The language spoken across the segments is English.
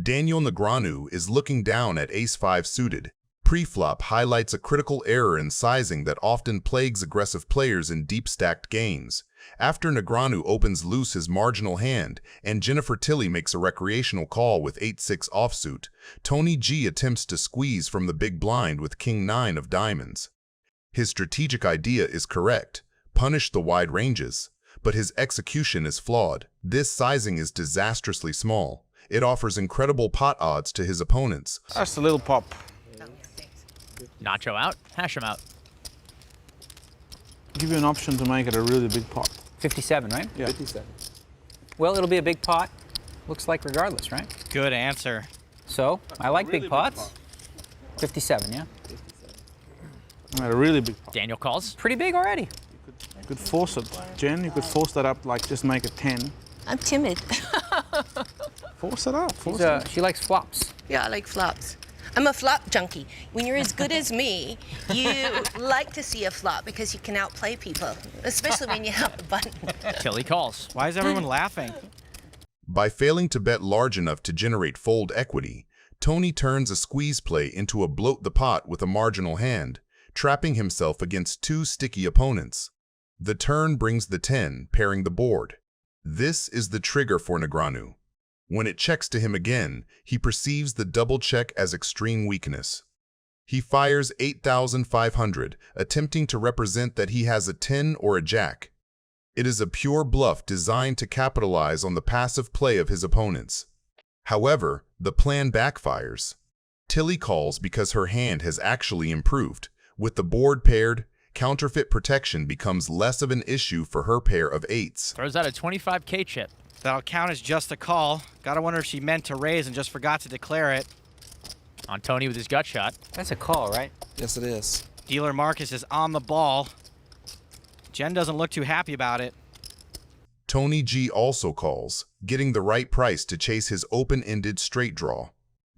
Daniel Negreanu is looking down at ace-5 suited. Pre-flop highlights a critical error in sizing that often plagues aggressive players in deep-stacked games. After Negreanu opens loose his marginal hand and Jennifer Tilly makes a recreational call with 8-6 offsuit, Tony G attempts to squeeze from the big blind with king-9 of diamonds. His strategic idea is correct, punish the wide ranges, but his execution is flawed. This sizing is disastrously small. It offers incredible pot odds to his opponents. Just a little pop. Nacho out, hash him out. Give you an option to make it a really big pot. 57, right? Yeah. 57. Well, it'll be a big pot. Looks like regardless, right? Good answer. So, I like big pots. 57, yeah? 57. A really big pot. Daniel calls. Pretty big already. You could force it. Jen, you could force that up, like just make it 10. I'm timid. Force it up. Force it up. She likes flops. Yeah, I like flops. I'm a flop junkie. When you're as good as me, you like to see a flop because you can outplay people, especially when you have the button. Tilly calls. Why is everyone laughing? By failing to bet large enough to generate fold equity, Tony turns a squeeze play into a bloat the pot with a marginal hand, trapping himself against two sticky opponents. The turn brings the 10, pairing the board. This is the trigger for Negreanu. When it checks to him again, he perceives the double check as extreme weakness. He fires 8,500, attempting to represent that he has a 10 or a jack. It is a pure bluff designed to capitalize on the passive play of his opponents. However, the plan backfires. Tilly calls because her hand has actually improved. With the board paired, counterfeit protection becomes less of an issue for her pair of 8s. Throws out a 25K chip. That'll count as just a call. Gotta wonder if she meant to raise and just forgot to declare it. On Tony with his gut shot. That's a call, right? Yes, it is. Dealer Marcus is on the ball. Jen doesn't look too happy about it. Tony G also calls, getting the right price to chase his open-ended straight draw.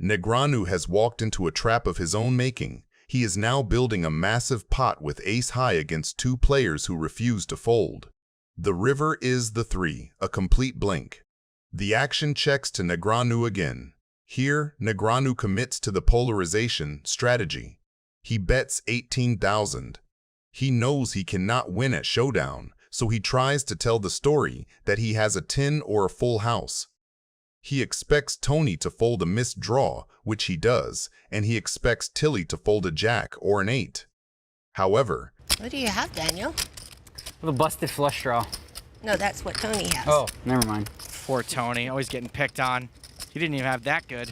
Negreanu has walked into a trap of his own making. He is now building a massive pot with ace-high against two players who refuse to fold. The river is the 3, a complete blank. The action checks to Negreanu again. Here, Negreanu commits to the polarization strategy. He bets 18,000. He knows he cannot win at showdown, so he tries to tell the story that he has a 10 or a full house. He expects Tony to fold a missed draw, which he does, and he expects Tilly to fold a jack or an 8. However, What do you have, Daniel? With a busted flush draw. No, that's what Tony has. Oh, never mind. Poor Tony, always getting picked on. He didn't even have that good.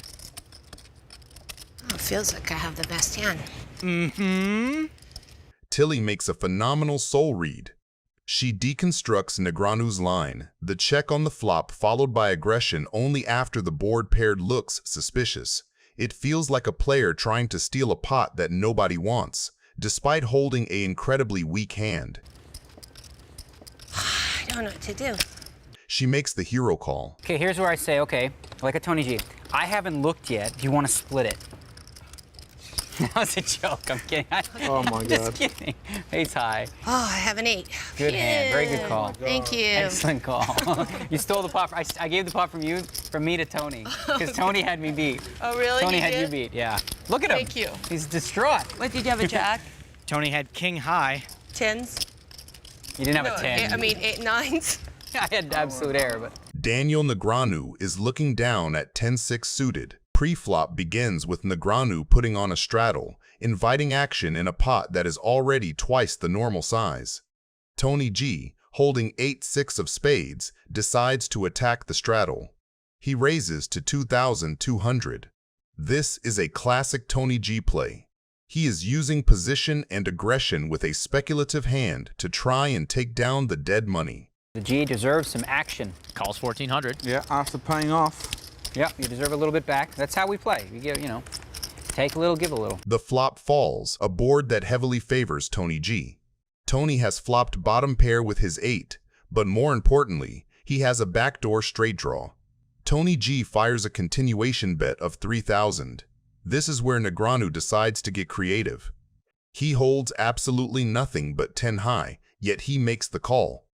Oh, feels like I have the best hand. Tilly makes a phenomenal soul read. She deconstructs Negreanu's line, the check on the flop followed by aggression only after the board paired looks suspicious. It feels like a player trying to steal a pot that nobody wants, despite holding an incredibly weak hand. I don't know what to do. She makes the hero call. Okay, here's where I say, okay, like a Tony G. I haven't looked yet. Do you want to split it? That was a joke. I'm kidding. Oh my God. Just kidding. Ace high. Oh, I have an 8. Good hand. Very good call. Thank you. Excellent call. You stole the pot. I gave the pot from me to Tony, because Tony had me beat. Oh, really? Tony You had did? you beat. Yeah. Look at him. Thank you. He's distraught. What, did you have a jack? Tony had king high. 10s? You didn't have No, a 10. I mean 8 9s. I had absolute error, but. Daniel Negreanu is looking down at 10-6 suited. Pre-flop begins with Negreanu putting on a straddle, inviting action in a pot that is already twice the normal size. Tony G, holding 8-6 of spades, decides to attack the straddle. He raises to 2,200. This is a classic Tony G play. He is using position and aggression with a speculative hand to try and take down the dead money. The G deserves some action. Calls 1,400. Yeah, after paying off. Yep, you deserve a little bit back. That's how we play. We give, take a little, give a little. The flop falls, a board that heavily favors Tony G. Tony has flopped bottom pair with his 8, but more importantly, he has a backdoor straight draw. Tony G fires a continuation bet of 3,000. This is where Negreanu decides to get creative. He holds absolutely nothing but 10 high, yet he makes the call.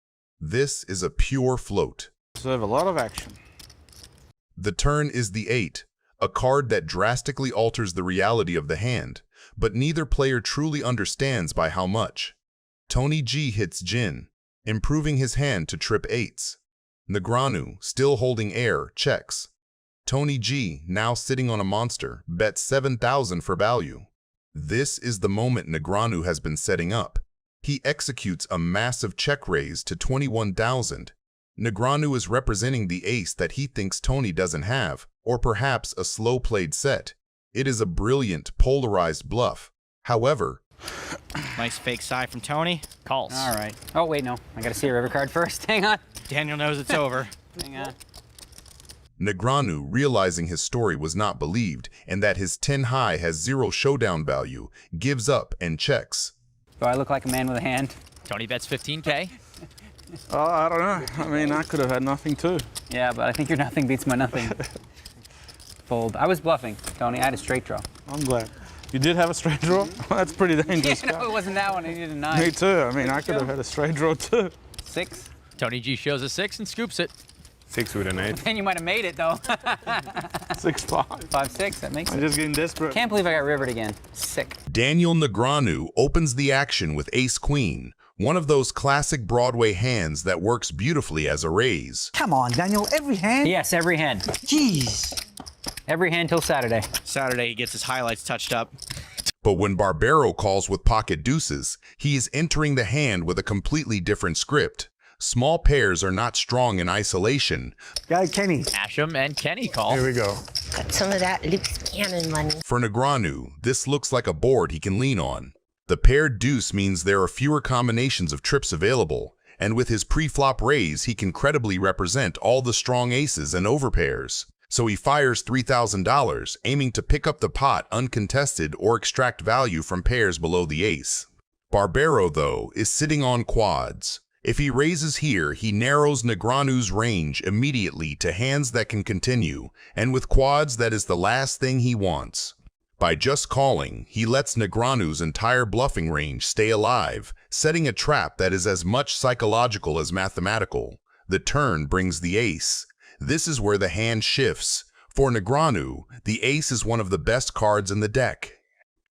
This is a pure float. Deserve a lot of action. The turn is the 8, a card that drastically alters the reality of the hand, but neither player truly understands by how much. Tony G hits gin, improving his hand to trip eights. Negreanu, still holding air, checks. Tony G, now sitting on a monster, bets 7,000 for value. This is the moment Negreanu has been setting up. He executes a massive check raise to 21,000. Negreanu is representing the ace that he thinks Tony doesn't have, or perhaps a slow-played set. It is a brilliant, polarized bluff. However, Nice fake side from Tony. Calls. All right. Oh, wait, no. I got to see a river card first. Hang on. Daniel knows it's over. Hang on. Negreanu, realizing his story was not believed and that his 10 high has 0 showdown value, gives up and checks. Do I look like a man with a hand? Tony bets 15K. Oh, I don't know. I mean, I could have had nothing too. Yeah, but I think your nothing beats my nothing. Fold. I was bluffing, Tony. I had a straight draw. I'm glad. You did have a straight draw? That's pretty dangerous. Yeah, no, it wasn't that one. I needed a 9. Me too. I mean, I could have had a straight draw too. 6. Tony G shows a 6 and scoops it. 6 with an 8. Then you might have made it, though. 6-5. 5-6, that makes I'm it. just getting desperate. Can't believe I got rivered again. Sick. Daniel Negreanu opens the action with ace-queen, one of those classic Broadway hands that works beautifully as a raise. Come on, Daniel, every hand? Yes, every hand. Jeez. Every hand till Saturday. Saturday, he gets his highlights touched up. But when Barbaro calls with pocket deuces, he is entering the hand with a completely different script. Small pairs are not strong in isolation. Go, Kenny. Asham and Kenny call. Here we go. Got some of that loose cannon money. For Negreanu, this looks like a board he can lean on. The paired deuce means there are fewer combinations of trips available, and with his pre-flop raise, he can credibly represent all the strong aces and overpairs. So he fires $3,000, aiming to pick up the pot uncontested or extract value from pairs below the ace. Barbaro, though, is sitting on quads. If he raises here, he narrows Negreanu's range immediately to hands that can continue, and with quads, that is the last thing he wants. By just calling, he lets Negreanu's entire bluffing range stay alive, setting a trap that is as much psychological as mathematical. The turn brings the ace. This is where the hand shifts. For Negreanu, the ace is one of the best cards in the deck.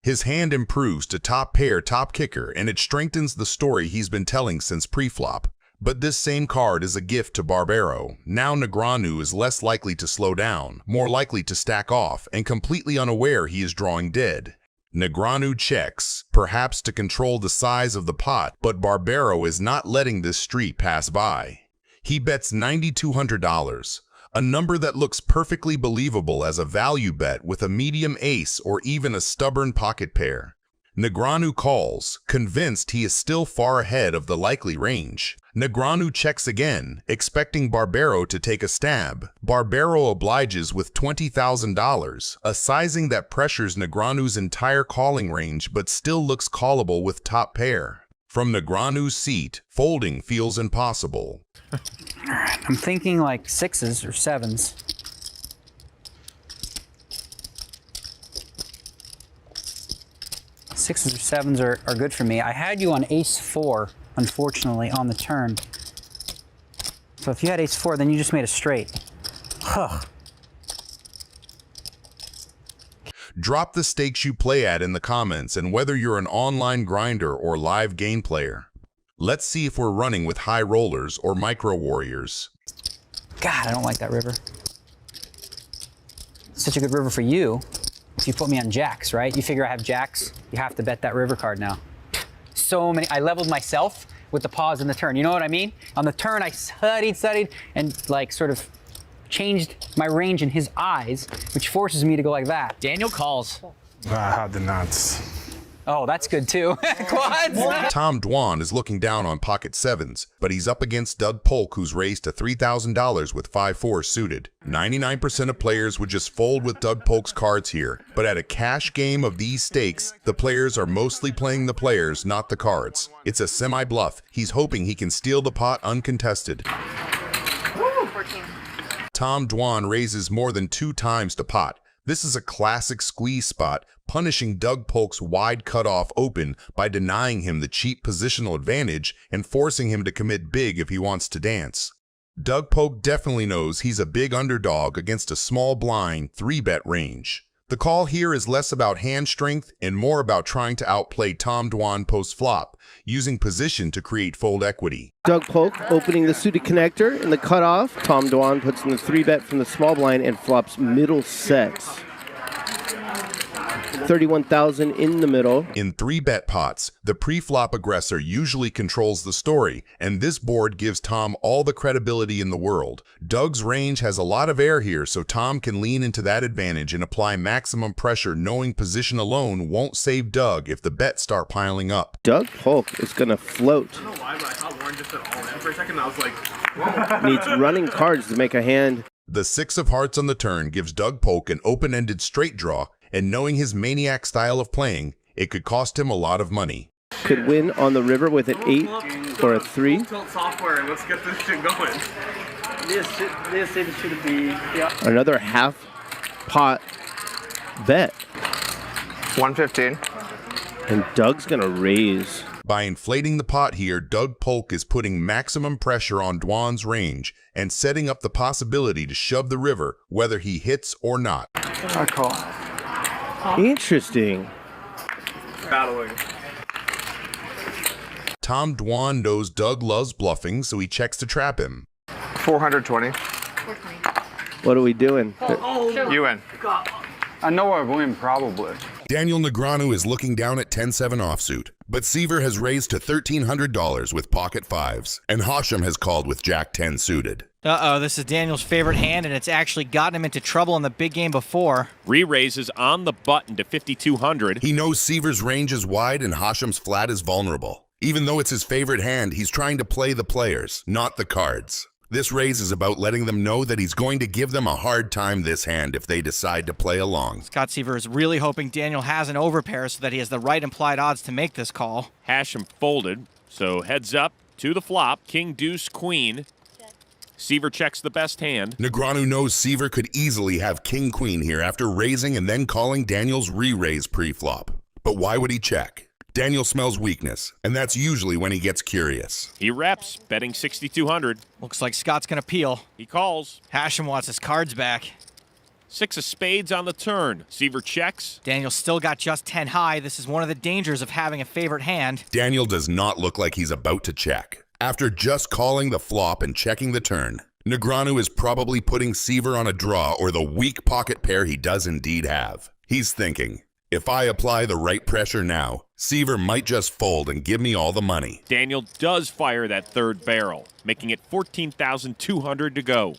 His hand improves to top pair, top kicker, and it strengthens the story he's been telling since pre-flop. But this same card is a gift to Barbaro. Now Negreanu is less likely to slow down, more likely to stack off, and completely unaware he is drawing dead. Negreanu checks, perhaps to control the size of the pot, but Barbaro is not letting this street pass by. He bets $9,200, a number that looks perfectly believable as a value bet with a medium ace or even a stubborn pocket pair. Negreanu calls, convinced he is still far ahead of the likely range. Negreanu checks again, expecting Barbaro to take a stab. Barbaro obliges with $20,000, a sizing that pressures Negreanu's entire calling range but still looks callable with top pair. From Negreanu's seat, folding feels impossible. I'm thinking like 6s or 7s. 6s or 7s are good for me. I had you on ace-4, unfortunately, on the turn. So if you had ace-4, then you just made a straight. Huh. Drop the stakes you play at in the comments and whether you're an online grinder or live game player. Let's see if we're running with high rollers or micro warriors. God, I don't like that river. Such a good river for you. If you put me on jacks, right? You figure I have jacks, you have to bet that river card now. So many, I leveled myself with the pause in the turn. You know what I mean? On the turn, I studied, and like sort of changed my range in his eyes, which forces me to go like that. Daniel calls. I had the nuts. Oh, that's good too. Quads. Tom Dwan is looking down on pocket 7s, but he's up against Polk, who's raised to $3,000 with 5-4 suited. 99% of players would just fold with Polk's cards here, but at a cash game of these stakes, the players are mostly playing the players, not the cards. It's a semi-bluff. He's hoping he can steal the pot uncontested. Ooh, 14. Tom Dwan raises more than 2 times to pot. This is a classic squeeze spot, punishing Polk's wide cutoff open by denying him the cheap positional advantage and forcing him to commit big if he wants to dance. Doug Polk definitely knows he's a big underdog against a small blind 3-bet range. The call here is less about hand strength and more about trying to outplay Tom Dwan post-flop, using position to create fold equity. Doug Polk opening the suited connector in the cutoff. Tom Dwan puts in the 3-bet from the small blind and flops middle sets. 31,000 in the middle. In 3-bet pots, the pre-flop aggressor usually controls the story, and this board gives Tom all the credibility in the world. Doug's range has a lot of air here, so Tom can lean into that advantage and apply maximum pressure, knowing position alone won't save Doug if the bets start piling up. Doug Polk is going to float. I don't know why, but I thought Warren just said all in for a second. I was like, whoa. Needs running cards to make a hand. The 6 of hearts on the turn gives Doug Polk an open-ended straight draw, and knowing his maniac style of playing, it could cost him a lot of money. Could win on the river with an 8 or a 3. Tilt software and let's get this shit going. This should be, yeah. Another half pot bet. 115. And Doug's going to raise. By inflating the pot here, Doug Polk is putting maximum pressure on Dwan's range and setting up the possibility to shove the river whether he hits or not. I call. Interesting. Battling. Tom Dwan knows Doug loves bluffing, so he checks to trap him. 420. What are we doing? You win. I know I win, probably. Daniel Negreanu is looking down at 10-7 offsuit, but Seaver has raised to $1,300 with pocket 5s, and Hashem has called with Jack 10 suited. Uh-oh, this is Daniel's favorite hand, and it's actually gotten him into trouble in the big game before. Re-raises on the button to 5,200. He knows Seaver's range is wide and Hashem's flat is vulnerable. Even though it's his favorite hand, he's trying to play the players, not the cards. This raise is about letting them know that he's going to give them a hard time this hand if they decide to play along. Scott Seaver is really hoping Daniel has an overpair so that he has the right implied odds to make this call. Hashem folded, so heads up to the flop. King, deuce, queen. Seaver checks the best hand. Negreanu knows Seaver could easily have king-queen here after raising and then calling Daniel's re-raise pre-flop. But why would he check? Daniel smells weakness, and that's usually when he gets curious. He reps, betting 6,200. Looks like Scott's gonna peel. He calls. Hashem wants his cards back. 6 of spades on the turn. Seaver checks. Daniel still got just 10 high. This is one of the dangers of having a favorite hand. Daniel does not look like he's about to check. After just calling the flop and checking the turn, Negreanu is probably putting Seaver on a draw or the weak pocket pair he does indeed have. He's thinking, if I apply the right pressure now, Seaver might just fold and give me all the money. Daniel does fire that third barrel, making it 14,200 to go.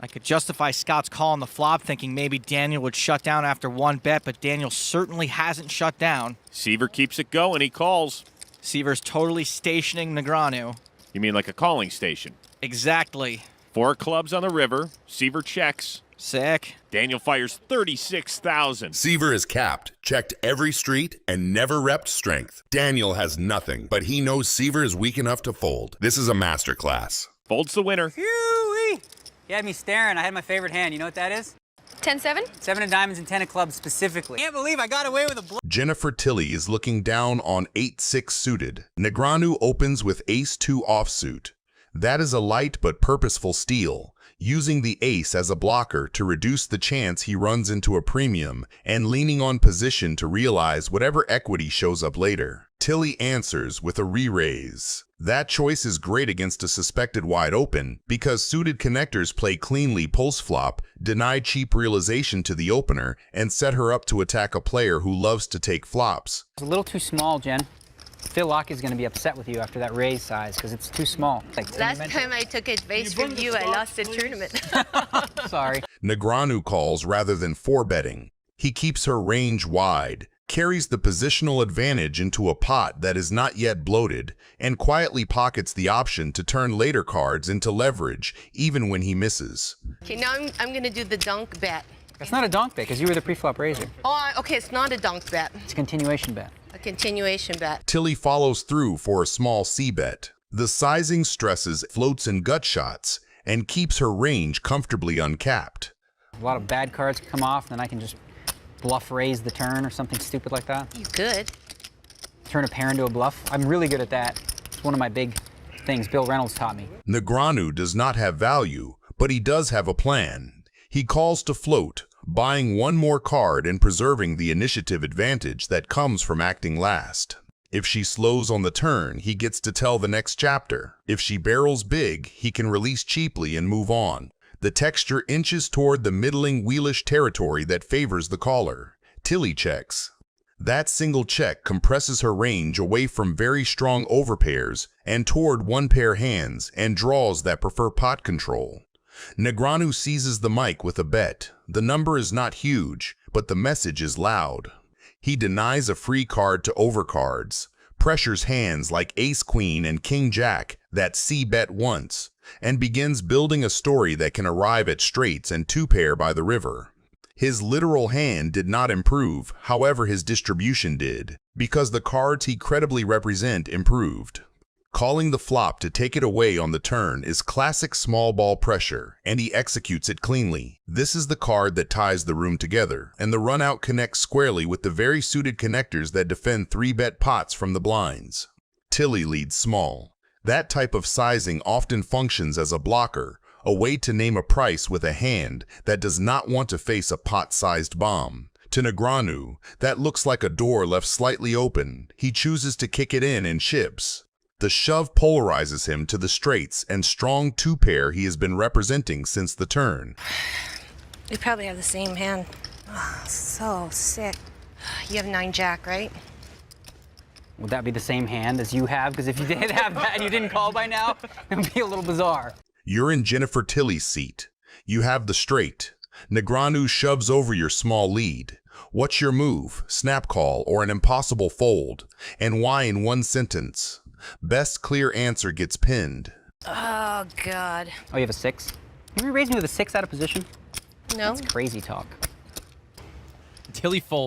I could justify Scott's call on the flop, thinking maybe Daniel would shut down after one bet, but Daniel certainly hasn't shut down. Seaver keeps it going. He calls. Seaver's totally stationing Negreanu. You mean like a calling station? Exactly. 4 clubs on the river. Seaver checks. Sick. Daniel fires 36,000. Seaver is capped, checked every street, and never repped strength. Daniel has nothing, but he knows Seaver is weak enough to fold. This is a masterclass. Folds the winner. Phew-wee. You had me staring. I had my favorite hand. You know what that is? 10-7? 7 of diamonds and 10 of clubs specifically. Can't believe I got away with a bluff. Jennifer Tilley is looking down on 8-6 suited. Negreanu opens with ace-2 offsuit. That is a light but purposeful steal, using the ace as a blocker to reduce the chance he runs into a premium and leaning on position to realize whatever equity shows up later. Tilley answers with a re-raise. That choice is great against a suspected wide open because suited connectors play cleanly post-flop, deny cheap realization to the opener, and set her up to attack a player who loves to take flops. It's a little too small, Jen. Phil Locke is going to be upset with you after that raise size because it's too small. Like Last time I took advice from you, I lost the tournament. Sorry. Negreanu calls rather than 4-betting. He keeps her range wide, carries the positional advantage into a pot that is not yet bloated, and quietly pockets the option to turn later cards into leverage even when he misses. Okay, now I'm going to do the dunk bet. It's not a donk bet because you were the pre-flop raiser. Oh, okay, it's not a dunk bet. It's a continuation bet. A continuation bet. Tilley follows through for a small C-bet. The sizing stresses floats and gut shots and keeps her range comfortably uncapped. A lot of bad cards come off, and then I can just bluff raise the turn or something stupid like that. You could. Turn a pair into a bluff. I'm really good at that. It's one of my big things Bill Reynolds taught me. Negreanu does not have value, but he does have a plan. He calls to float, buying one more card and preserving the initiative advantage that comes from acting last. If she slows on the turn, he gets to tell the next chapter. If she barrels big, he can release cheaply and move on. The texture inches toward the middling wheelish territory that favors the caller. Tilly checks. That single check compresses her range away from very strong overpairs and toward one-pair hands and draws that prefer pot control. Negreanu seizes the mic with a bet. The number is not huge, but the message is loud. He denies a free card to overcards, pressures hands like ace-queen and king-jack that c-bet once, and begins building a story that can arrive at straights and two-pair by the river. His literal hand did not improve, however his distribution did, because the cards he credibly represent improved. Calling the flop to take it away on the turn is classic small ball pressure, and he executes it cleanly. This is the card that ties the room together, and the run-out connects squarely with the very suited connectors that defend 3-bet pots from the blinds. Tilly leads small. That type of sizing often functions as a blocker, a way to name a price with a hand that does not want to face a pot-sized bomb. To Negreanu, that looks like a door left slightly open. He chooses to kick it in and chips. The shove polarizes him to the straights and strong two-pair he has been representing since the turn. We probably have the same hand. Oh, so sick. You have 9-jack, right? Would that be the same hand as you have? Because if you did have that and you didn't call by now, it would be a little bizarre. You're in Jennifer Tilly's seat. You have the straight. Negreanu shoves over your small lead. What's your move, snap call, or an impossible fold? And why in one sentence? Best clear answer gets pinned. Oh, God. Oh, you have a 6? You raised me with a 6 out of position? No. That's crazy talk. Tilly folds.